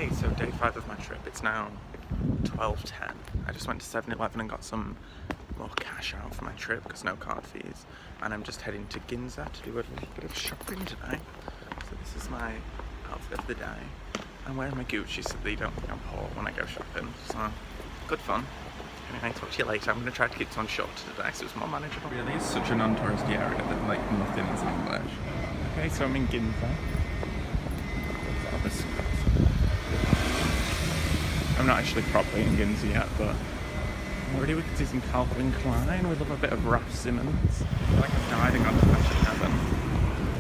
Hey, so day 5 of my trip. It's now 12:10. I just went to 7-Eleven and got some more cash out for my trip because no card fees. And I'm just heading to Ginza to do a little bit of shopping today. So this is my outfit of the day. I'm wearing my Gucci so they don't think I'm poor when I go shopping. So, good fun. Anyway, talk to you later. I'm going to try to keep this on short today so it's more manageable. Really, it's such a non-touristy area that like nothing is English. Okay, so I'm in Ginza. I'm not actually properly in Ginza yet, but already we can see some Calvin Klein. We love a bit of Raf Simons. I feel like I'm diving onto fashion heaven.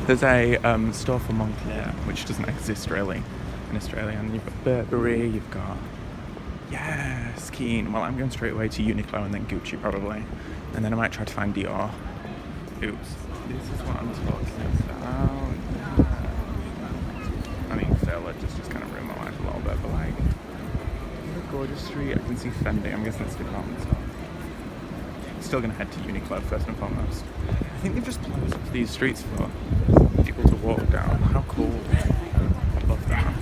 There's a store for Moncler, which doesn't exist really in Australia, and you've got Burberry, you've got Keen. Well, I'm going straight away to Uniqlo and then Gucci probably, and then I might try to find Dior. Oops. This is what I'm talking about. I mean, Sailor just kind of ruined my life a little bit, but like, gorgeous street. I can see Fendi. I'm guessing it's department store. Still gonna head to Uniqlo first and foremost. I think they've just closed up these streets for people to walk down. How cool! I love that.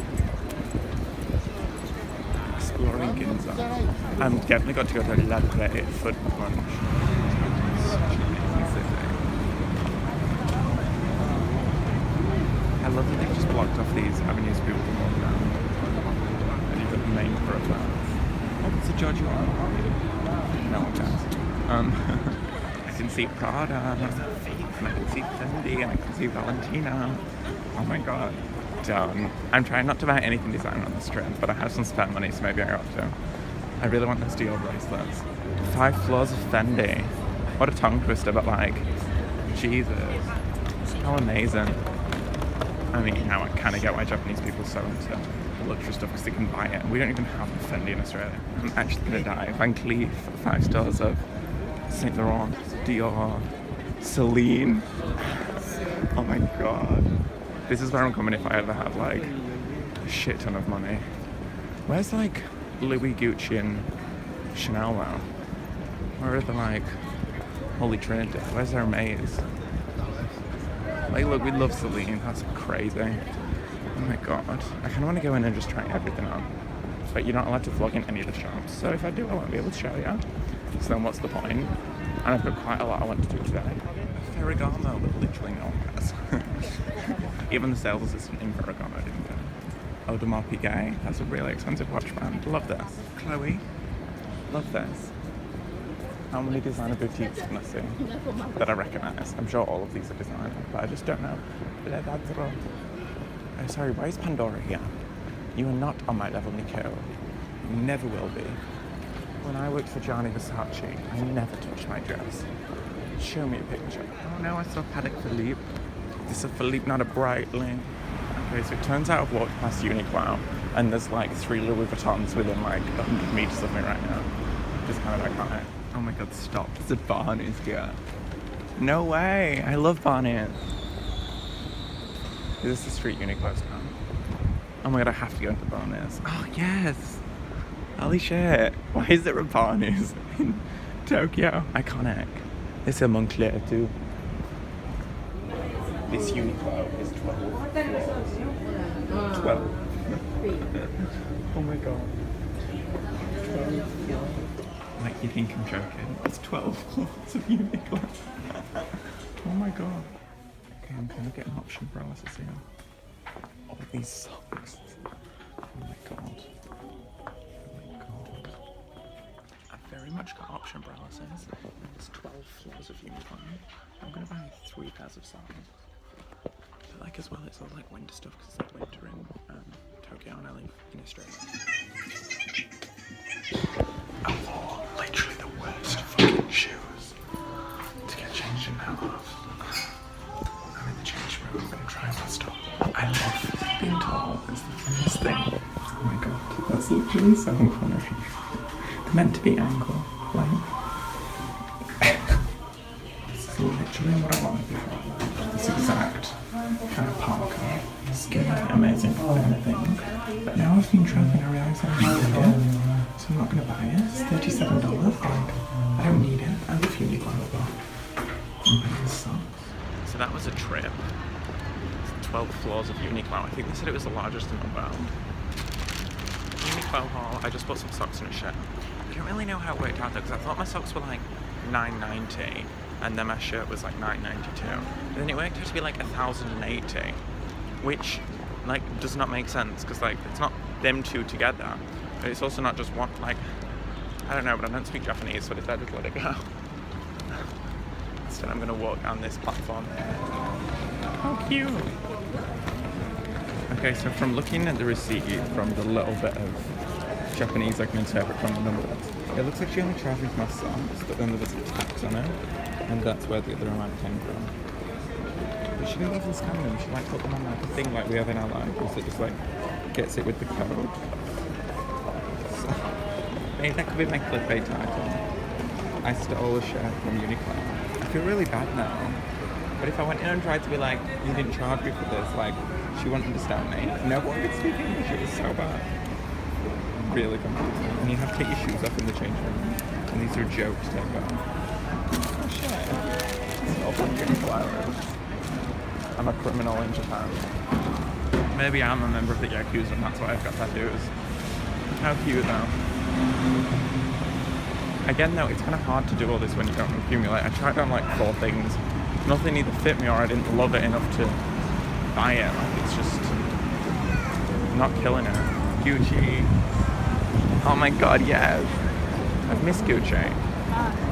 Exploring Ginza. I'm definitely got to go to ladurée for lunch. Such an amazing city. I love that they've just blocked off these avenues for people to walk down. And you've got the main thoroughfare. Oh, it's a Giorgio. No one does. I can see Prada, and I can see Fendi, and I can see Valentina. Oh my god. Done. I'm trying not to buy anything designer on this trip, but I have some spare money, so maybe I ought to. I really want those Dior bracelets. 5 floors of Fendi. What a tongue twister, but like, Jesus. How amazing. I mean, now I kind of get why Japanese people are so into luxury stuff because they can buy it. We don't even have a Fendi in Australia. I'm actually going to die. Van Cleef, 5 stores of Saint Laurent, Dior, Celine. Oh my god. This is where I'm coming if I ever have like a shit ton of money. Where's like Louis, Gucci and Chanel now? Where are the like Holy Trinity? Where's hermes? Like look, we love Celine. That's crazy. Oh my god. I kind of want to go in and just try everything on. But you're not allowed to vlog in any of the shops. So if I do, I won't be able to show you. So then what's the point? And I've got quite a lot I want to do today. Ferragamo, but literally no one has. Even the sales assistant in Ferragamo didn't go. Audemars Piguet. That's a really expensive watch brand. Love this. Chloe. Love this. How many designer boutiques can I see that I recognise? I'm sure all of these are designer, but I just don't know. Oh, sorry, why is Pandora here? You are not on my level, Nico. You never will be. When I worked for Gianni Versace, I never touched my dress. Show me a picture. Oh no, I saw Patek Philippe. This is a Philippe, not a Breitling. Okay, so it turns out I've walked past Uniqlo, and there's like 3 Louis Vuittons within like 100 meters of me right now. Just kind of iconic. Oh my god, stop. There's a Barney's here. No way! I love Barney's. Is this the street Uniqlo's now? Oh my god, I have to go into Barney's. Oh yes! Holy shit! Why is there a Barney's in Tokyo? Iconic. There's a Moncler too. This Uniqlo is 12 floors. 12. Oh my god. 12 floors. Like you think I'm joking? It's 12 floors of Uniqlo. Oh my god. Okay, I'm kind of getting option paralysis here. All of these socks. Oh my god. Oh my god. I've very much got option paralysis. There's 12 floors of Uniqlo. I'm gonna buy 3 pairs of socks. But like as well, it's all like winter stuff because it's like winter in Tokyo and I live in Australia. I wore literally the worst fucking shoes to get changed in now. I'm in the change room. I'm gonna try my stuff. I love being tall. It's the funniest thing. Oh my god, that's literally so funny. They're meant to be ankle length. This is literally what I wanted before. This exact kind of parka. Skin amazing for anything. But now I've been traveling, I realise I don't need it. So I'm not going to buy it. It's $37. Like, I don't need it. I love Uniqlo, but this sucks. So that was a trip. 12 floors of Uniqlo. I think they said it was the largest in the world. faux haul. I just bought some socks and a shirt. I don't really know how it worked out though, because I thought my socks were like $9.90 and then my shirt was like $9.92. And then it worked out to be like $1,080, which like does not make sense, because like it's not them two together, but it's also not just one. Like, I don't know, but I don't speak Japanese, so I decided to let it go. Instead I'm gonna walk down this platform. How cute! Okay, so from looking at the receipt, from the little bit of Japanese I can interpret from the numbers, it looks like she only charged me for my socks, but then there was a tax on it, and that's where the other amount came from. But she didn't even scan them, she like put them on like a thing like we have in our lives, it just like gets it with the code. So, maybe that could be my clickbait title. I stole a shirt from Uniqlo. I feel really bad now. But if I went in and tried to be like, you didn't charge me for this, like, she wouldn't understand me. No one could speak English, it was so bad. Really confusing. And you have to take your shoes off in the change room. And these are jokes to take off. Oh shit. It's all from 24 hours. I'm a criminal in Japan. Maybe I'm a member of the Yakuza and that's why I've got tattoos. How cute though. Again though, it's kind of hard to do all this when you don't accumulate. I tried on like 4 things. Nothing either fit me or I didn't love it enough to buy it. Like, it's just not killing it. Gucci. Oh my god, yes. I've missed Gucci.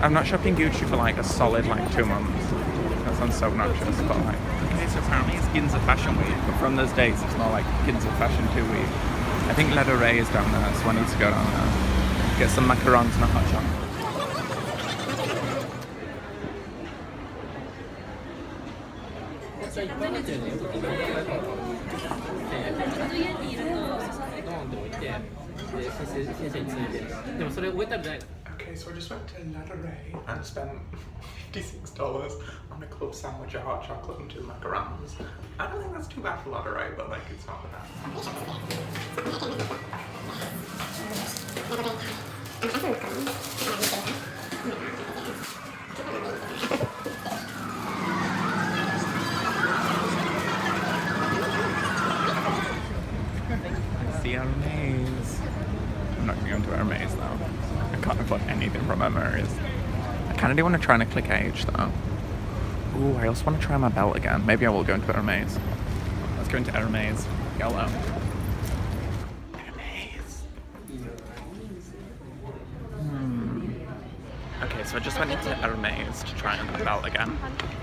I'm not shopping Gucci for like a solid like 2 months. That sounds so obnoxious, but like, okay, so apparently it's Ginza Fashion Week, but from those days it's more like Ginza Fashion 2 Week. I think ladurée is down there, so I need to go down there. Get some macarons and a hot chocolate. Okay, so I just went to ladurée and spent $56 on a club sandwich, a hot chocolate and 2 macarons. I don't think that's too bad for ladurée, but like it's not bad. See Hermes. I'm not going to go into Hermes though. I can't afford anything from Hermes. I kind of do want to try and click age though. Ooh, I also want to try my belt again. Maybe I will go into Hermes. Let's go into Hermes. Yellow. Hermes. Okay, so I just went into Hermes to try on that belt again.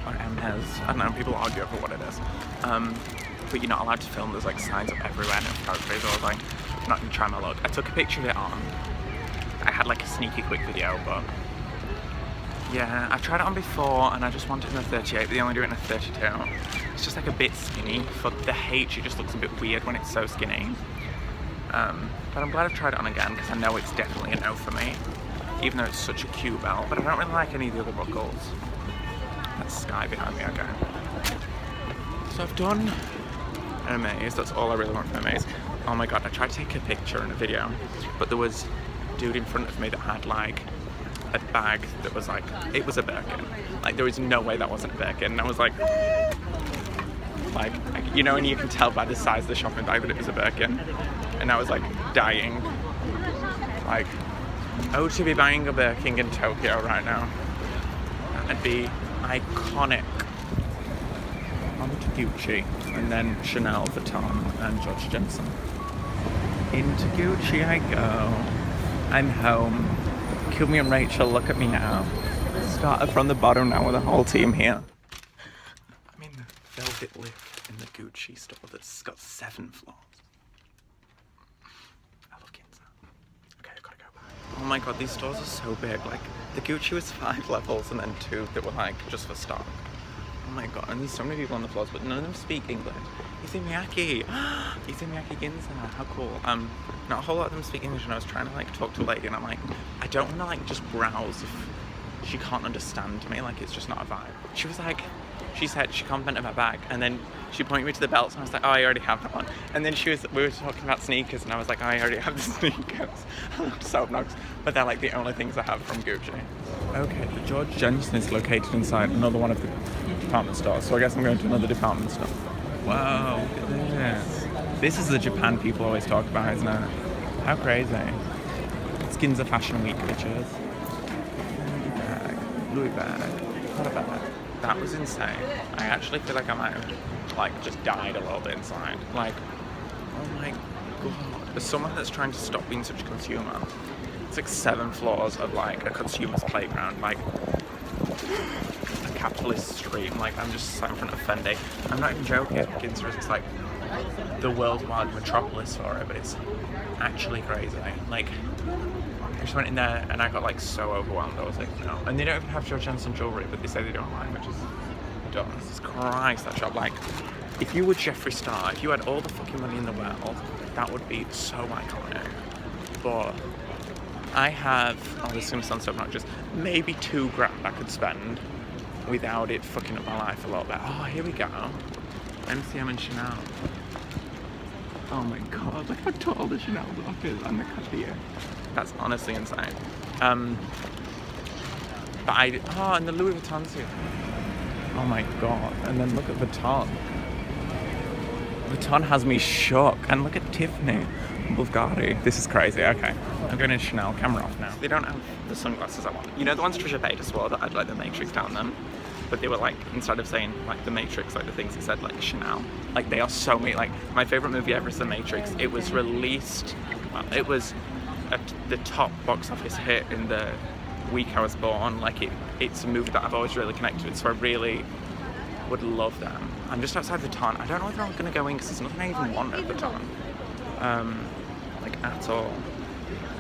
Or Hermes. I don't know, people argue over what it is. But you're not allowed to film, there's like signs up everywhere and it's crazy. I was like, I'm not gonna try my luck. I took a picture of it on. I had like a sneaky quick video, but yeah, I've tried it on before and I just wanted in a 38, but they only do it in a 32. It's just like a bit skinny. For the H, it just looks a bit weird when it's so skinny. But I'm glad I've tried it on again because I know it's definitely a no for me, even though it's such a cute belt. But I don't really like any of the other buckles. That's Sky behind me, okay. So I've done Hermes, that's all I really want from Hermes. Oh my god, I tried to take a picture in a video, but there was a dude in front of me that had like a bag that was like, it was a Birkin. Like there was no way that wasn't a Birkin. And I was like, you know, and you can tell by the size of the shopping bag that it was a Birkin. And I was like dying. Like, oh, to be buying a Birkin in Tokyo right now. That'd be iconic. On to Gucci, and then Chanel, Vuitton, and George Jensen. Into Gucci I go. I'm home. Kill me and Rachel, look at me now. Started from the bottom, now with a whole team here. I'm in the velvet lift in the Gucci store that's got 7 floors. I love ginza. Okay, I've got to go back. Oh my god, these stores are so big. Like, the Gucci was 5 levels and then 2 that were like just for stock. Oh my god, and there's so many people on the floors, but none of them speak English. Izumiyaki! Izumiyaki ginza, how cool. Not a whole lot of them speak English, and I was trying to like talk to a lady, and I'm like, I don't want to like just browse if she can't understand me, like it's just not a vibe. She was like, she said she complimented my bag, and then she pointed me to the belts, and I was like, oh, I already have that one. And then we were talking about sneakers, and I was like, oh, I already have the sneakers. I'm so obnoxious, but they're like the only things I have from Gucci. Okay, the George Jensen is located inside another one of the department stores, so I guess I'm going to another department store. Wow, look at this. This is the Japan people always talk about, isn't it? How crazy. It's Ginza Fashion Week, bitches. Louis bag. What a bag. That was insane. I actually feel like I might have, like, just died a little bit inside. Like, oh my god. As someone that's trying to stop being such a consumer, it's like 7 floors of, like, a consumer's playground. Like, a capitalist street. Like, I'm just sat in front of Fendi. I'm not even joking. Ginza is, like, the worldwide metropolis for it, but it's actually crazy. Like, I just went in there and I got like so overwhelmed. I was like, no. And they don't even have George Jensen jewelry, but they say they don't mind, which is dumb. Jesus Christ, that shop. Like, if you were Jeffree Star, if you had all the fucking money in the world, that would be so iconic. But I have, oh, this is gonna sound so obnoxious, maybe £2 I could spend without it fucking up my life a little bit. Oh, here we go. MCM and Chanel. Oh my god, look how tall the Chanel block is on the Cartier. That's honestly insane. But and the Louis Vuitton's here. Oh my god, and then look at Vuitton. Vuitton has me shook, and look at Tiffany, Bulgari. This is crazy, okay. I'm going to Chanel, camera off now. They don't have the sunglasses I want. You know the ones Trisha Paytas wore that had like the Matrix down them? But they were like, instead of saying like the Matrix, like the things it said like Chanel. Like they are so many, like my favorite movie ever is The Matrix. It was released, well, it was at the top box office hit in the week I was born. Like it's a movie that I've always really connected with, so I really would love them. I'm just outside Vuitton. I don't know if I'm going to go in because there's nothing I even want at Vuitton. Like at all.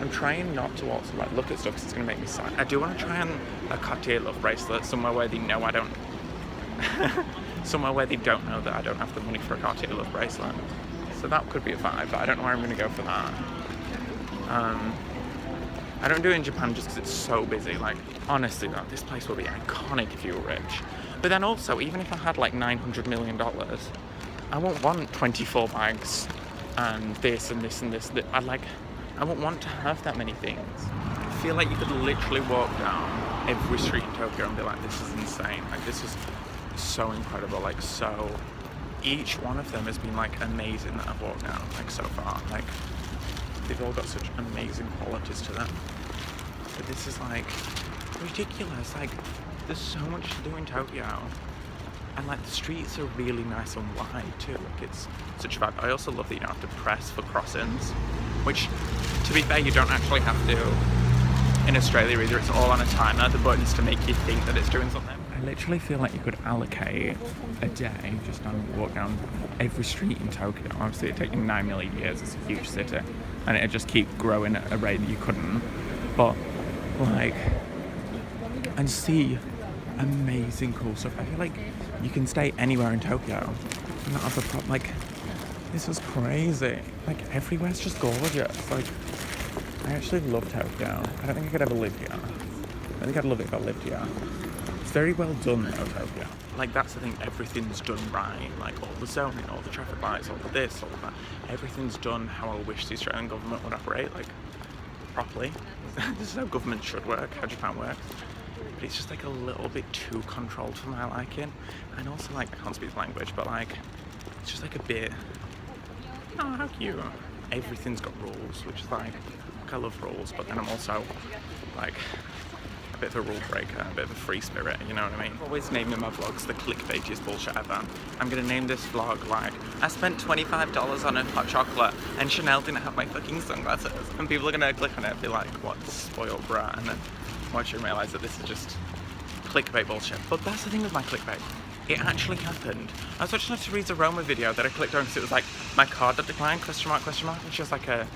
I'm trying not to also like look at stuff because it's going to make me sad. I do want to try on a Cartier love bracelet somewhere where they know I don't somewhere where they don't know that I don't have the money for a Cartier love bracelet. So that could be a vibe, but I don't know where I'm going to go for that. I don't do it in Japan just because it's so busy. Like honestly though, this place will be iconic if you were rich. But then also, even if I had like $900 million, I won't want 24 bags and this and this and this. I won't want to have that many things. I feel like you could literally walk down every street in Tokyo and be like, this is insane. Like, this is so incredible. Like, so each one of them has been like amazing that I've walked down, like so far. Like, they've all got such amazing qualities to them. But this is like ridiculous. Like, there's so much to do in Tokyo. And like the streets are really nice and wide too. Like it's such a vibe. I also love that you don't have to press for crossings, which to be fair you don't actually have to in Australia either. It's all on a timer, the buttons to make you think that it's doing something. I literally feel like you could allocate a day just on walk down every street in Tokyo. Obviously it'd take you 9 million years, it's a huge city. And it'd just keep growing at a rate that you couldn't. But like, and see amazing cool stuff. I feel like you can stay anywhere in Tokyo and not have a problem. Like, this is crazy. Like, everywhere's just gorgeous. Like, I actually love Tokyo. I don't think I could ever live here. I think I'd love it if I lived here. It's very well done though, Tokyo. Like, that's the thing, everything's done right. Like, all the zoning, all the traffic lights, all of this, all of that. Everything's done how I wish the Australian government would operate, like, properly. This is how government should work, how Japan works. But it's just like a little bit too controlled for my liking. And also, like, I can't speak the language, but like, it's just like a bit, oh, how cute. Everything's got rules, which is like I love rules, but then I'm also like a bit of a rule breaker, a bit of a free spirit, you know what I mean? I'm always naming my vlogs the clickbaitiest bullshit ever. I'm gonna name this vlog like, I spent $25 on a hot chocolate and Chanel didn't have my fucking sunglasses. And people are gonna click on it and be like, what spoiled brat? And then watch and realise that this is just clickbait bullshit. But that's the thing with my clickbait. It actually happened. I was watching a Teresa Roma video that I clicked on because it was like, my card that declined, question mark, and she was like a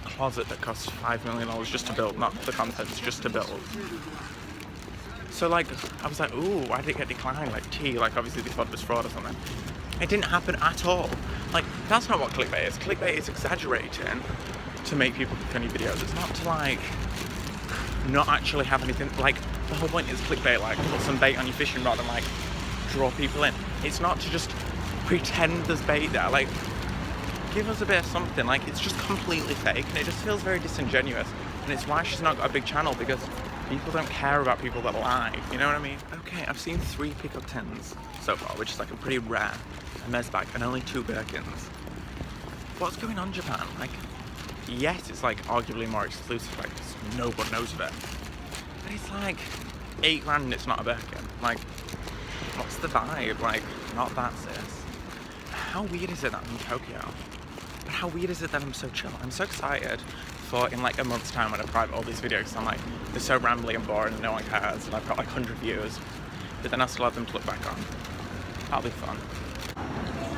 closet that cost $5 million just to build, not the contents, just to build. So like, I was like, ooh, why did it get declined? Like tea, like obviously they thought it was fraud or something. It didn't happen at all. Like, that's not what clickbait is. Clickbait is exaggerating to make people click on your videos. It's not to like, not actually have anything, like, the whole point is clickbait, like, put some bait on your fishing rod and like, draw people in. It's not to just pretend there's bait there, like, give us a bit of something. Like, it's just completely fake and it just feels very disingenuous, and it's why she's not got a big channel, because people don't care about people that lie, you know what I mean? Okay, I've seen 3 pickup tins so far, which is like a pretty rare hermes bag, and only 2 Birkins. What's going on, Japan? Like, yes, it's like arguably more exclusive, like no one knows of it. But it's like $8 grand and it's not a Birkin. Like, what's the vibe? Like, not that, sis. How weird is it that I'm in Tokyo? But how weird is it that I'm so chill? I'm so excited for in like a month's time when I private all these videos. I'm like, they're so rambly and boring and no one cares, and I've got like 100 views. But then I'll still have them to look back on. That'll be fun.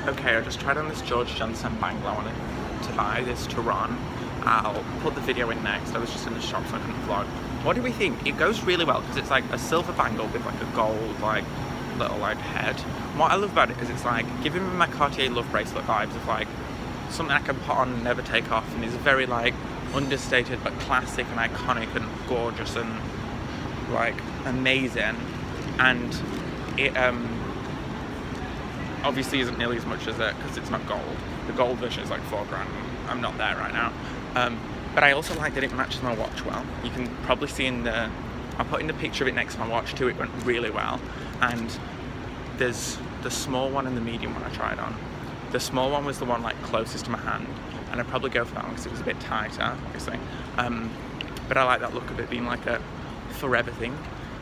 Okay, I just tried on this George Johnson bangle. I wanted to buy this to run. I'll put the video in next. I was just in the shop so I couldn't vlog. What do we think? It goes really well because it's like a silver bangle with like a gold like little like head. And what I love about it is it's like giving me my Cartier love bracelet vibes of like something I can put on and never take off, and it's very like understated but classic and iconic and gorgeous and like amazing. And it obviously isn't nearly as much as it because it's not gold. The gold version is like $4 grand. I'm not there right now. But I also like that it matches my watch well. You can probably see in the, I'll put in the picture of it next to my watch too, it went really well. And there's the small one and the medium one I tried on. The small one was the one like closest to my hand, and I'd probably go for that one because it was a bit tighter, obviously. But I like that look of it being like a forever thing.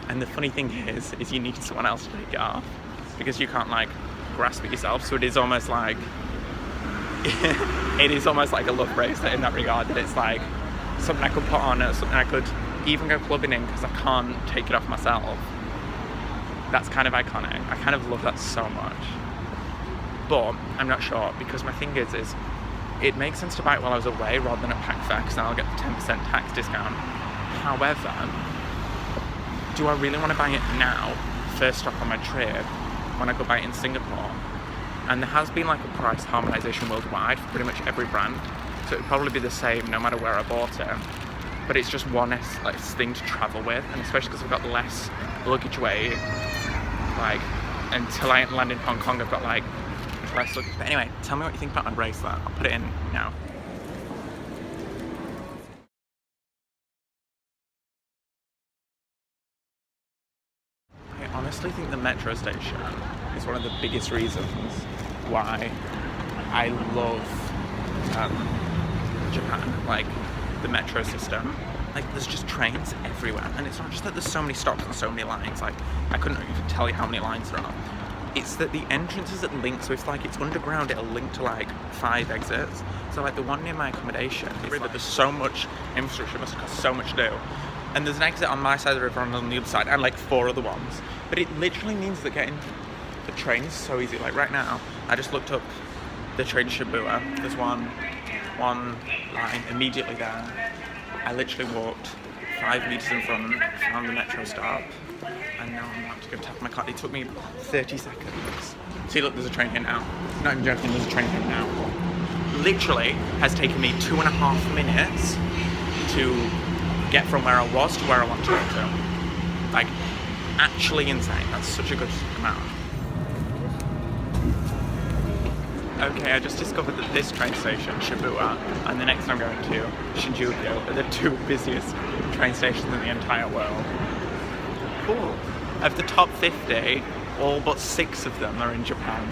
And the funny thing is you need someone else to take it off because you can't like grasp it yourself. So it is almost like it is almost like a love bracelet in that regard, that it's like something I could put on or something I could even go clubbing in because I can't take it off myself. That's kind of iconic. I kind of love that so much. But I'm not sure, because my thing is it makes sense to buy it while I was away rather than at pack fair, because then I'll get the 10% tax discount. However, do I really want to buy it now, first stop on my trip, when I go buy it in Singapore? And there has been like a price harmonization worldwide for pretty much every brand, so it would probably be the same no matter where I bought it. But it's just one less thing to travel with, and especially because I've got less luggage weight. Like, until I land in Hong Kong, I've got like less luggage. But anyway, tell me what you think about my bracelet. I'll put it in now. I honestly think the metro station is one of the biggest reasons why I love Japan. Like, the metro system. Like, there's just trains everywhere, and it's not just that there's so many stops and so many lines. Like, I couldn't even tell you how many lines there are. It's that the entrances that link, so it's like it's underground, it'll link to like 5 exits. So like the one near my accommodation, it's like, there's so much infrastructure, it must cost so much to do. And there's an exit on my side of the river and on the other side, and like 4 other ones. But it literally means that getting the train is so easy. Like right now, I just looked up the train to Shibuya. There's one line immediately there. I literally walked 5 meters in front, found the metro stop, and now I'm about to go tap my card. It took me 30 seconds. See, look, there's a train here now. Not even joking, there's a train here now. Literally has taken me 2.5 minutes to get from where I was to where I want to go to. Like, actually insane. That's such a good amount. Okay, I just discovered that this train station, Shibuya, and the next I'm going to, Shinjuku, are the 2 busiest train stations in the entire world. Cool. Of the top 50, all but 6 of them are in Japan.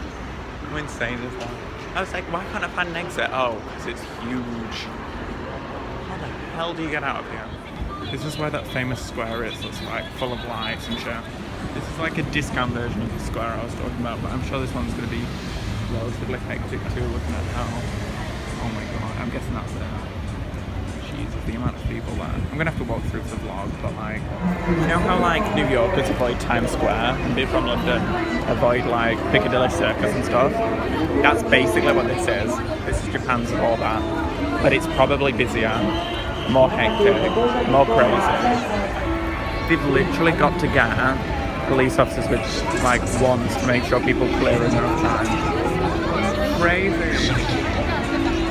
How insane is that? I was like, why can't I find an exit? Oh, because it's huge. How the hell do you get out of here? This is where that famous square is, that's like full of lights and shit. This is like a discount version of the square I was talking about, but I'm sure this one's going to be relatively hectic too, looking at how, oh my god, I'm guessing that's it. Jesus, the amount of people there. I'm gonna have to walk through the vlog, but like, you know how like New Yorkers avoid Times Square and people from London avoid like Piccadilly Circus and stuff? That's basically what this is. This is Japan's all that. But it's probably busier, more hectic, more crazy. They've literally got to get police officers with like wands to make sure people clear in enough time. Crazy.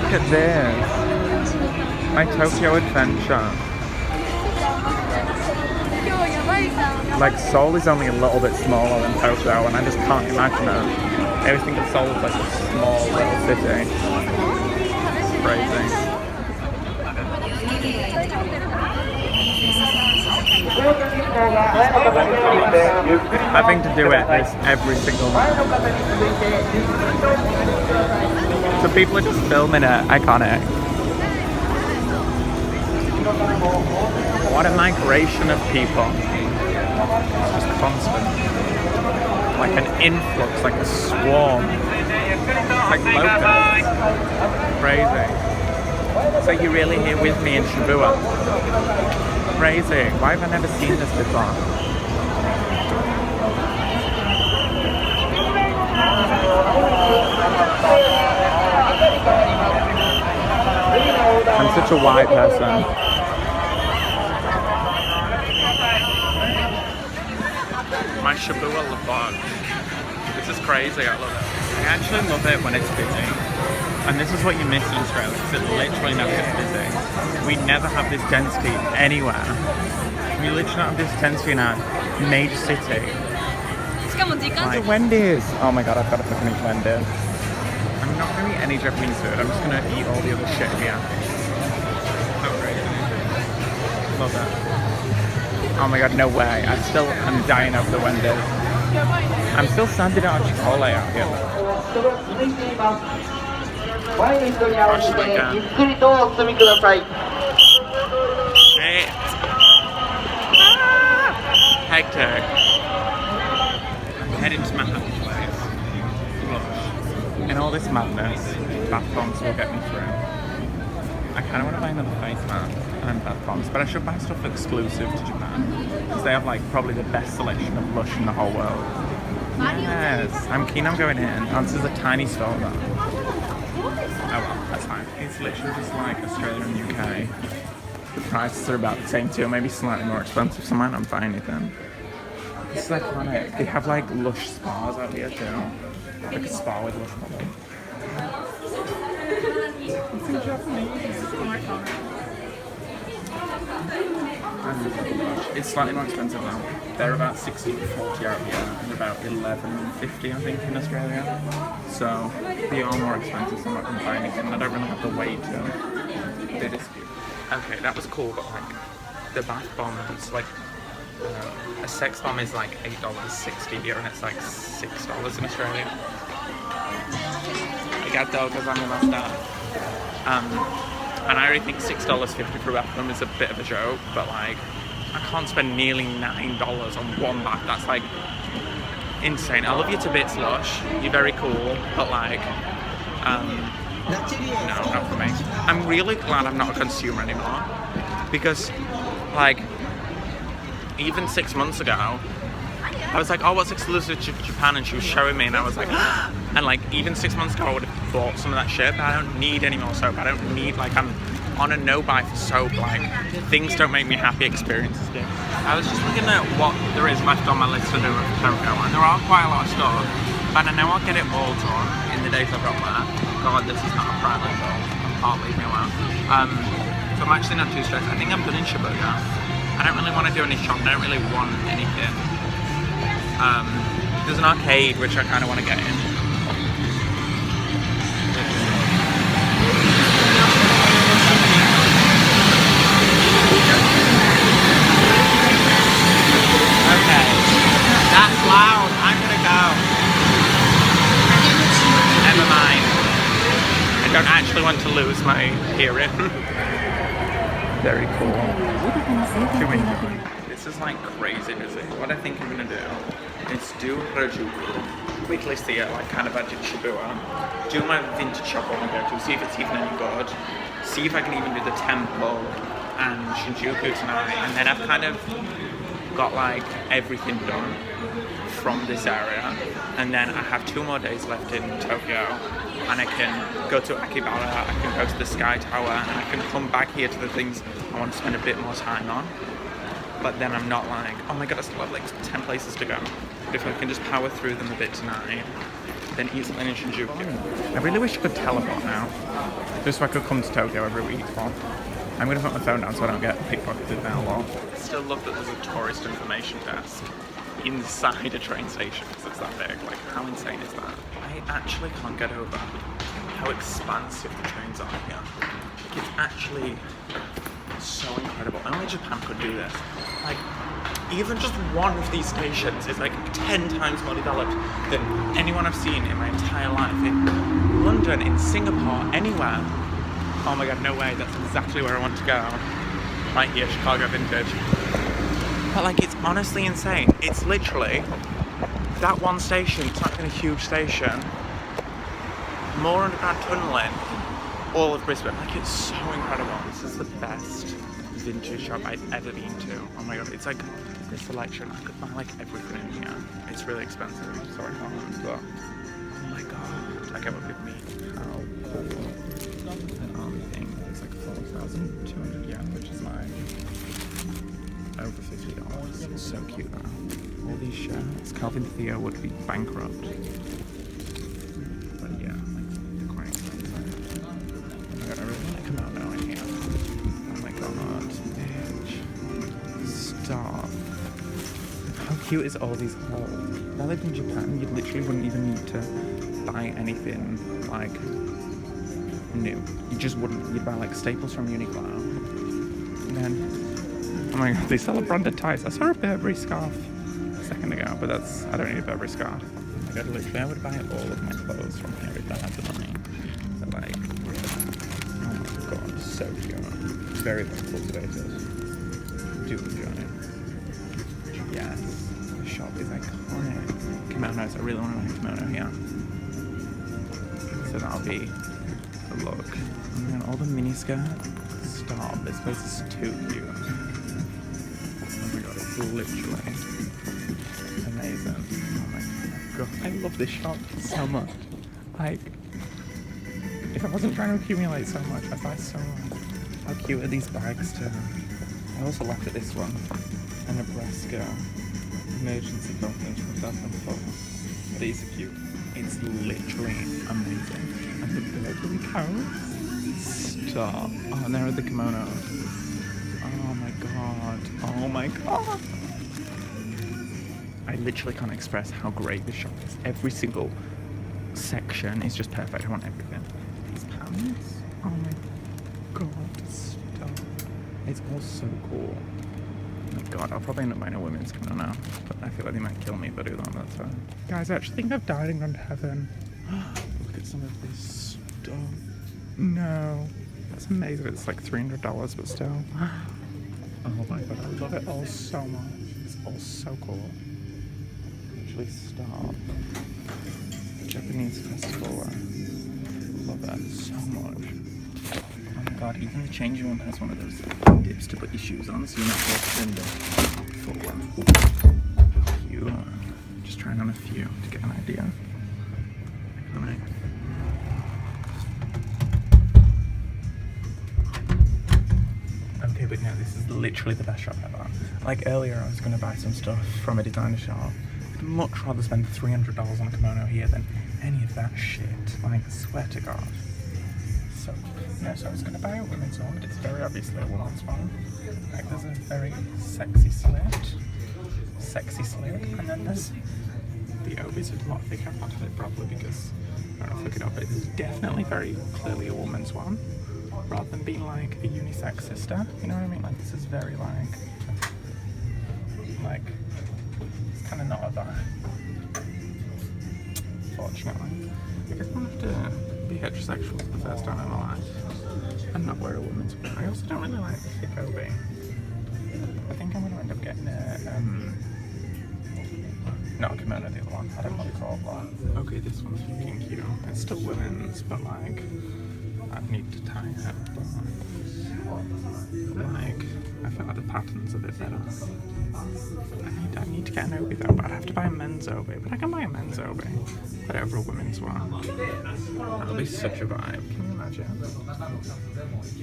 Look at this. My Tokyo adventure. Like, Seoul is only a little bit smaller than Tokyo, and I just can't imagine it. I always think of Seoul as like a small little city. Crazy. Having to do this every single month. So people are just filming it. Iconic. What a migration of people. It's just constant. Like an influx, like a swarm. It's like locusts. Crazy. So you're really here with me in Shibuya? Crazy. Why have I never seen this before? I'm such a white person. My Shibuya Labog. This is crazy, I love it. I actually love it when it's busy. And this is what you miss in Australia, because it literally never gets busy. We never have this density anywhere. We literally don't have this density in our major city. Like Wendy's! Oh my god, I've got to fucking eat Wendy's. I'm not going to eat any Japanese food, I'm just going to eat all the other shit here. So crazy. Love that. Oh my god, no way. I'm dying over the Wendy's. I'm still sad they don't have Chipotle out here. Rush them again. Shit. Hectic. I'm heading to my happy place. Look. In all this madness, bath bombs will get me through. I kind of want to buy another face mask and bath bombs, but I should buy stuff exclusive to Japan because they have like probably the best selection of Lush in the whole world. Yes, I'm keen on going in. Oh, this is a tiny store though. Oh well, that's fine. It's literally just like Australia and UK. The prices are about the same too, maybe slightly more expensive, so I might not buy anything. This is iconic. They have like Lush spas out here too. Like a spa with Lush products. It's in Japanese. It's so iconic. It's slightly more expensive now. They're about $16.40 out here and about $11.50 I think in Australia. So they are more expensive, so I'm not going to buy anything. I don't really have to wait to. It is cute. Okay, that was cool, but like the bath bomb is like a sex bomb is like $8.60 here and it's like $6 in Australia. Arigato gozaimasu. And I already think $6.50 for a bath bomb is a bit of a joke, but like I can't spend nearly $9 on one bath. That's like insane. I love you to bits, Lush. You're very cool, but like no, not for me. I'm really glad I'm not a consumer anymore because like even 6 months ago I was like, oh, what's exclusive to Japan? And she was showing me and I was like, and like even 6 months ago I would have bought some of that shit, but I don't need any more soap. I don't need, like, I'm on a no buy for soap. Like, things don't make me happy, experiences do. I was just looking at what there is left on my list to do with Tokyo, and there are quite a lot of stuff, but I know I'll get it all done in the days I've got there. God, this is not a private goal. Can't leave me alone. So I'm actually not too stressed. I think I'm done in Shibuya. I don't really want to do any shopping. I don't really want anything. There's an arcade which I kind of want to get in. Okay, that's loud. I'm gonna go. Never mind. I don't actually want to lose my hearing. Very cool. This is like crazy busy. What I think I'm gonna do is do harajuku, quickly see it like kind of at Shibuya, do my vintage shop I want to go to, see if it's even any good, see if I can even do the temple and Shinjuku tonight, and then I've kind of got like everything done from this area, and then I have 2 more days left in Tokyo, and I can go to Akihabara, I can go to the Sky Tower, and I can come back here to the things I want to spend a bit more time on. But then I'm not like, oh my god, I still have like 10 places to go. But if I can just power through them a bit tonight, then easily in Shinjuku. I really wish I could teleport now, just so I could come to Tokyo every week. Well, I'm going to put my phone down so I don't get pickpocketed now. Lol. I still love that there's a tourist information desk inside a train station because it's that big. Like, how insane is that? I actually can't get over how expansive the trains are here. Like, it's actually so incredible. Only Japan could do this. Like, even just one of these stations is like 10 times more developed than anyone I've seen in my entire life. In London, in Singapore, anywhere. Oh my god, no way, that's exactly where I want to go. right here, Chicago vintage. But like, it's honestly insane. It's literally that one station. It's not even a huge station. More underground tunneling, all of Brisbane. Like, it's so incredible. This is the best vintage shop I've ever been to. Oh my god, it's like this selection. I could buy like everything in here. It's really expensive, so I can't, but oh my god. Like, I would give me how cool an army thing. It's like 4,200 yen, which is like over $50. It's so cute though. All these shirts. Calvin Theo would be bankrupt. But yeah, like, they're quite expensive. Oh my god, I really want to come out now in here. Oh my god, bitch. Stop. How cute is all these holes? If I lived in Japan, you literally wouldn't even need to buy anything like new. You just wouldn't. You'd buy like staples from Uniqlo. And then, oh my god, they sell a branded ties. I saw a Burberry scarf a second ago, but I don't need a Burberry scarf. Oh my god, literally, I would buy all of my clothes from here if I had the money. But like, oh my god, so cute. Very well cultivated. Do enjoy it. Yes, the shop is iconic. Kimonos, I really want to buy a kimono here. So that'll be the look. And then all the mini skirts. Stop, this place is too cute. Oh my god, it's literally amazing. Oh my god, I love this shop so much. Like, if I wasn't trying to accumulate so much, I'd buy so much. How cute are these bags too? I also laughed at this one. A Nebraska emergency conference from 2004. These are cute. It's literally amazing. And the Burberry coats. Stop. Oh, and there are the kimonos. Oh my god. Oh my god. I literally can't express how great this shop is. Every single section is just perfect. I want everything. These pants. Oh my god. Stop. It's all so cool. Oh my god, I'll probably end up buying a women's kimono now, but I feel like they might kill me if I do that, that's fine. Guys, I actually think I've died and gone to heaven. Look at some of this stuff. No. That's amazing. It's like $300, but still. Oh my god, I love it all so much. It's all so cool. Literally stop. Japanese festival. Love that so much. Oh my god, even the changing room has one of those dips to put your shoes on, so you're not walking in the full one. Cute. Just trying on a few to get an idea. Iconic. Okay, but no, this is literally the best shop ever. Like earlier, I was going to buy some stuff from a designer shop. I'd much rather spend $300 on a kimono here than any of that shit. Like, I swear to God. So, no, so I was going to buy a women's one, but it's very obviously a woman's one. Like, there's a very sexy slit, and then there's the obies with a lot thicker. I've not had it properly because I don't know if I could up it. It's definitely very clearly a woman's one, rather than being like a unisex sister. You know what I mean? Like, this is very like it's kind of not a vibe. Fortunately, I guess I'm gonna have to be heterosexual for the first time in my life and not wear a woman's one. I also don't really like the thick obi. I think I'm gonna end up getting a not a kimono, the other one. I don't know what it's called, but okay, this one's fucking cute. It's still women's, but like I need to tie it up. Like, I feel like the pattern's a bit better. I need to get an obi though, but I'd have to buy a men's obi. But I can buy a men's obi, but over a women's one. That'll be such a vibe. Can you imagine?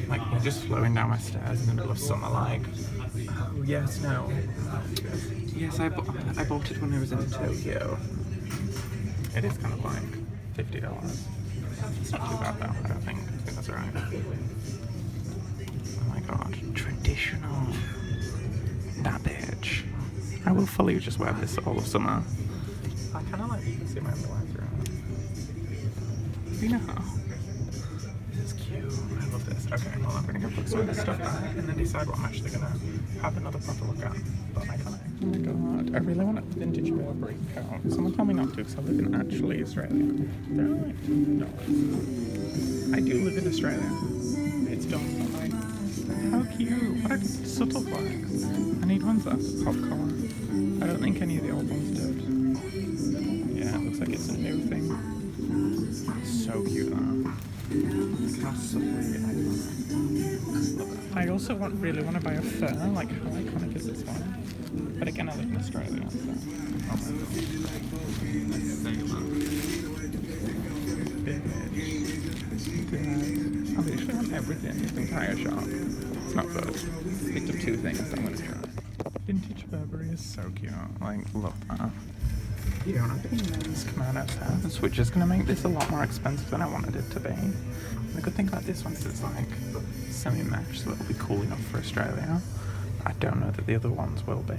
Like, you're just flowing down my stairs in the middle of summer, like, oh, yes, no. Yes, I bought it when I was in Tokyo. It is kind of like $50. It's not too bad though, I don't think. I think that's alright. Oh my god, traditional. That bitch. I will fully just wear this all of summer. I kind of like, you can see my underwear through it. You know how? This is cute. I love this. Okay, well, I'm going to go put some of this stuff back and then decide what I'm actually going to have another proper look at. But iconic. Oh my god, I really want a vintage Burberry coat. Someone told me not to because I live in actually Australia. They're like $2. I do live in Australia. It's done, but like, how cute. What like subtle flags. I need ones that are pop colour. I don't think any of the old ones did. Yeah, it looks like it's a new thing. So cute though. How subtly iconic. I also really want to buy a fur. Like, how iconic is this one? But again, I live in Australia, so. Oh my god. I literally want everything in this entire shop. It's not good. Picked up 2 things that I'm gonna try. Vintage Burberry is so cute. Like, love that. You don't have any men's kimono sets, which is gonna make this a lot more expensive than I wanted it to be. The good thing about this one is it's like semi-mesh, so it'll be cool enough for Australia. I don't know that the other ones will be.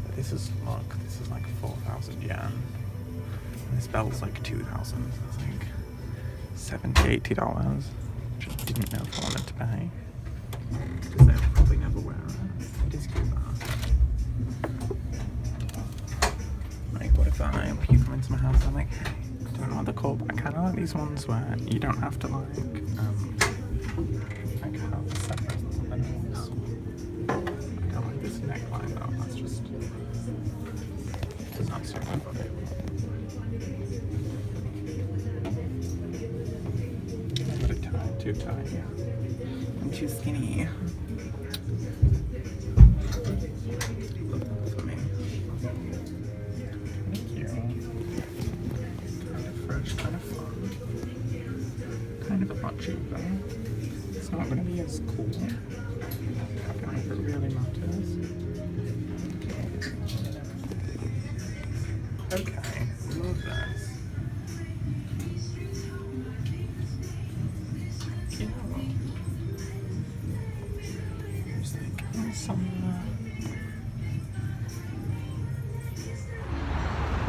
But this is, look, this is like 4,000 yen. And this belt's like 2,000. So it's like $70, $80. Which I didn't know if I wanted to pay. Because they'll probably never wear it. It is cute though. Like, what if you come into my house and I'm like, hey, I don't know what they're called, but I kind of like these ones where you don't have to like have a separate panels. I don't like this neckline though, that's just, it's not super funny. I got it tied, too tight, yeah. I'm too skinny. For me. Thank you. Kind of fresh, kind of fun. Kind of a lot cheaper. It's not going to be as cool. I don't know if it really matters. Okay, love this. Cute. There's like some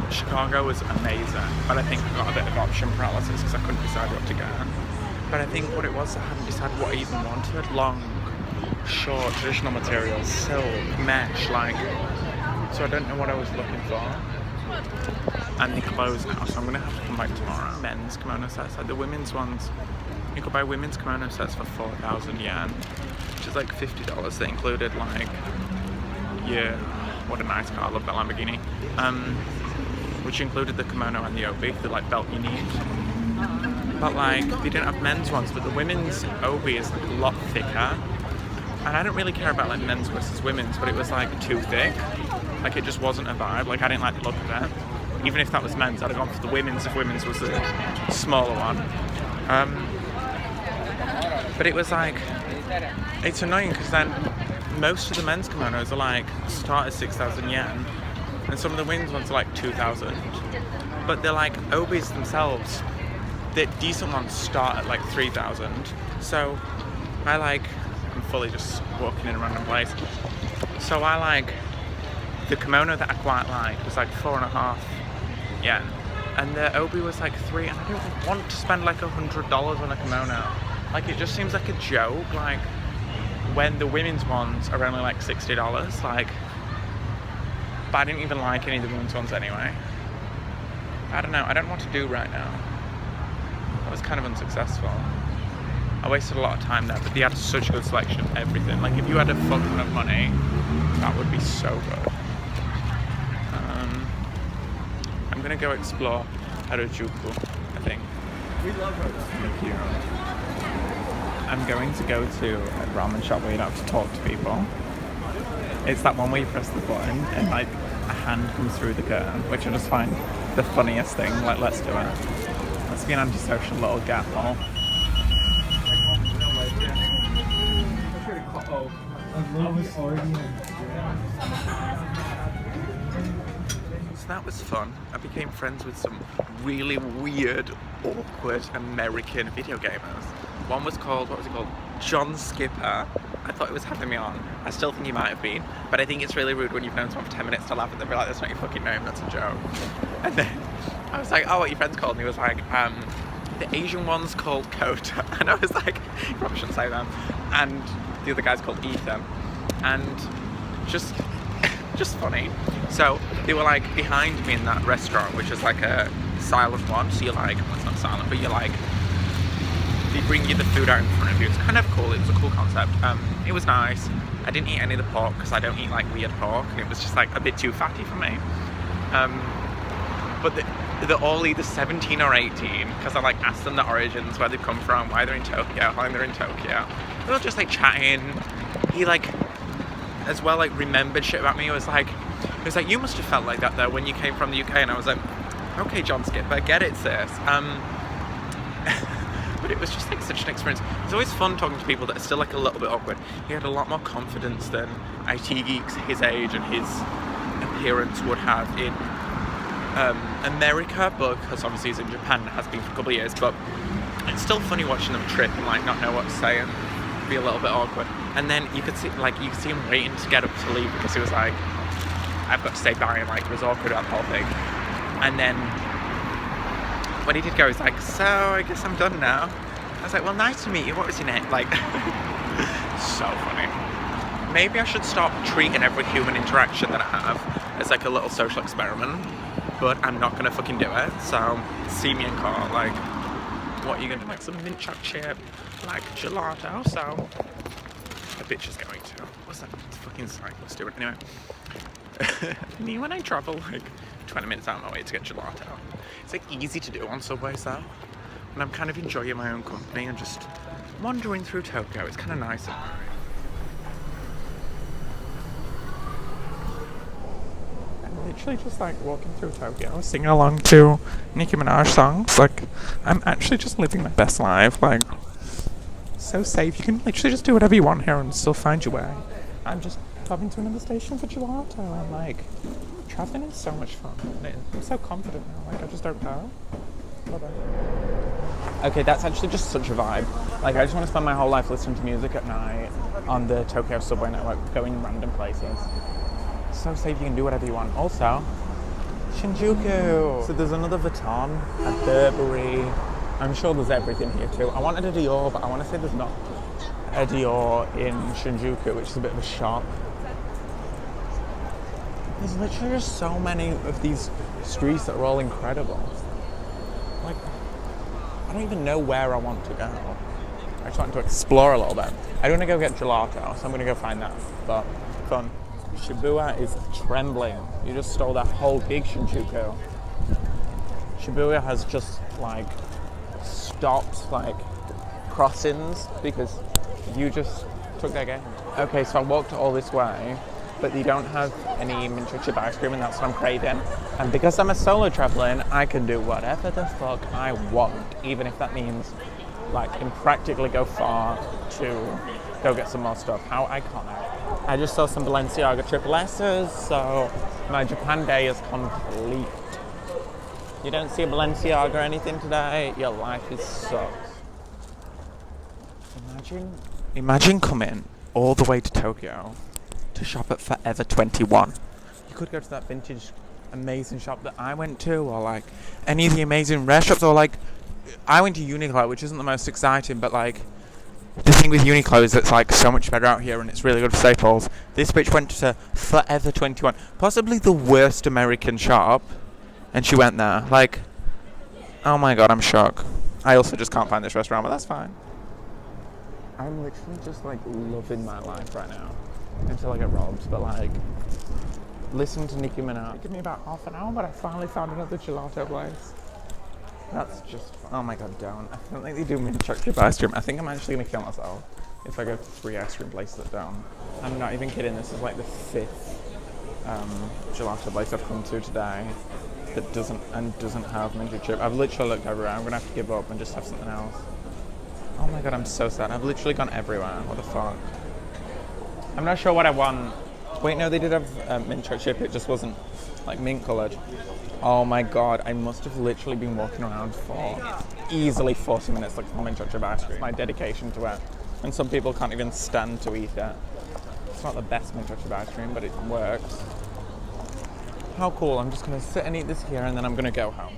Chicago was amazing, but I think I got a bit of option paralysis because I couldn't decide what to get. But I think what it was, I hadn't decided what I even wanted. Long, short, traditional materials, silk, mesh, like, so I don't know what I was looking for. And they closed now, so I'm gonna have to come back tomorrow. Men's kimono sets, like the women's ones, you could buy women's kimono sets for 4,000 yen, which is like $50. They included like, yeah, what a nice car, I love that Lamborghini. Which included the kimono and the obi, the like belt you need. But like, they didn't have men's ones, but the women's obi is like a lot thicker. And I don't really care about like men's versus women's, but it was like too thick. Like it just wasn't a vibe, like I didn't like the look of it. Even if that was men's, I'd have gone for the women's if women's was the smaller one. But it was like, it's annoying because then most of the men's kimonos are like, start at 6,000 yen. And some of the women's ones are like 2,000. But they're like, obis themselves, the decent ones start at like 3,000. So I'm fully just walking in a random place. So I like, the kimono that I quite like was like 4.5 yen. And the obi was like 3, and I don't want to spend like $100 on a kimono. Like it just seems like a joke, like when the women's ones are only like $60, like, but I didn't even like any of the women's ones anyway. I don't know, I don't know what to do right now. I was kind of unsuccessful. I wasted a lot of time there, but they had such a good selection of everything. Like if you had a fuck ton of money, that would be so good. I'm gonna go explore Harajuku, I think. We love her. Thank you. I'm going to go to a ramen shop where you don't have to talk to people. It's that one where you press the button and like a hand comes through the curtain, which I just find the funniest thing. Like, let's do it. Let's be an antisocial little gap hole. So that was fun. I became friends with some really weird, awkward American video gamers. One was called, what was it called? John Skipper. I thought he was having me on. I still think he might have been, but I think it's really rude when you've known someone for 10 minutes to laugh at them, be like, that's not your fucking name, that's a joke. And then I was like, oh, what are your friends called? And he was like, the Asian one's called Kota. And I was like, you probably shouldn't say that. And the other guy's called Ethan. And just funny. So they were like behind me in that restaurant, which is like a silent one. So you're like, well, it's not silent, but you're like they bring you the food out in front of you. It's kind of cool. It was a cool concept. It was nice. I didn't eat any of the pork because I don't eat like weird pork, and it was just like a bit too fatty for me. But they're all either 17 or 18 because I like asked them the origins, where they come from, why they're in Tokyo, how long they're in Tokyo. They were just like chatting. He like as well like remembered shit about me. It was like you must have felt like that though when you came from the UK, and I was like, okay, John Skipper, get it, sis. But it was just like such an experience. It's always fun talking to people that are still like a little bit awkward. He had a lot more confidence than IT geeks his age and his appearance would have in America, because obviously he's in Japan and has been for a couple of years. But it's still funny watching them trip and like not know what to say and be a little bit awkward. And then you could see him waiting to get up to leave because he was like, I've got to say bye, and like it was awkward about the whole thing. And then when he did go, he's like, so I guess I'm done now. I was like, well, nice to meet you. What was your name? Like, so funny. Maybe I should stop treating every human interaction that I have as like a little social experiment, but I'm not gonna fucking do it. So see me in court. Like, what are you gonna do? Like some mint chocolate chip, like gelato. So the bitch is going to. What's that? It's fucking psych. Let's do it anyway. Me when I travel like 20 minutes out of my way to get gelato. It's like easy to do on subways though, and I'm kind of enjoying my own company and just wandering through Tokyo. It's kind of nice. I'm literally just like walking through Tokyo, singing along to Nicki Minaj songs. Like, I'm actually just living my best life. Like, so safe. You can literally just do whatever you want here and still find your way. I'm just driving to another station for gelato, and like, traveling is so much fun. I'm so confident now, like I just don't know. Okay, that's actually just such a vibe. Like, I just want to spend my whole life listening to music at night on the Tokyo subway network, going random places. So safe, you can do whatever you want. Also, Shinjuku. So there's another Vuitton, a Burberry. I'm sure there's everything here too. I wanted a Dior, but I want to say there's not a Dior in Shinjuku, which is a bit of a shock. There's literally just so many of these streets that are all incredible. Like, I don't even know where I want to go. I just want to explore a little bit. I want to go get gelato, so I'm going to go find that. But, fun. Shibuya is trembling. You just stole that whole gig, Shinjuku. Shibuya has just, like, stopped, like, crossings because you just took their game. Okay, so I walked all this way, but they don't have any mint chocolate chip ice cream, and that's what I'm craving. And because I'm a solo traveling, I can do whatever the fuck I want, even if that means like impractically go far to go get some more stuff. How iconic. I just saw some Balenciaga triple S's, so my Japan day is complete. You don't see a Balenciaga or anything today, your life is sucks. Imagine coming all the way to Tokyo to shop at Forever 21. You could go to that vintage amazing shop that I went to, or like any of the amazing rare shops, or like I went to Uniqlo, which isn't the most exciting, but like the thing with Uniqlo is it's like so much better out here and it's really good for staples. This bitch went to Forever 21, possibly the worst American shop, and she went there. Like, oh my god, I'm shocked. I also just can't find this restaurant, but that's fine. I'm literally just like loving my life right now until I get robbed, but like listening to Nicki Minaj. It took me about half an hour, but I finally found another gelato place. That's just fun. Oh my god, don't. I don't think they do mint chocolate chip ice cream. I think I'm actually gonna kill myself if I go to 3 ice cream places that don't. I'm not even kidding, this is like the 5th gelato place I've come to today that doesn't have mint chocolate chip. I've literally looked everywhere. I'm gonna have to give up and just have something else. Oh my god, I'm so sad. I've literally gone everywhere. What the fuck? I'm not sure what I want. Wait, no, they did have mint chocolate chip. It just wasn't like mint coloured. Oh my god, I must have literally been walking around for easily 40 minutes looking for mint chocolate chip ice cream. My dedication to it. And some people can't even stand to eat it. It's not the best mint chocolate chip ice cream, but it works. How cool. I'm just going to sit and eat this here and then I'm going to go home.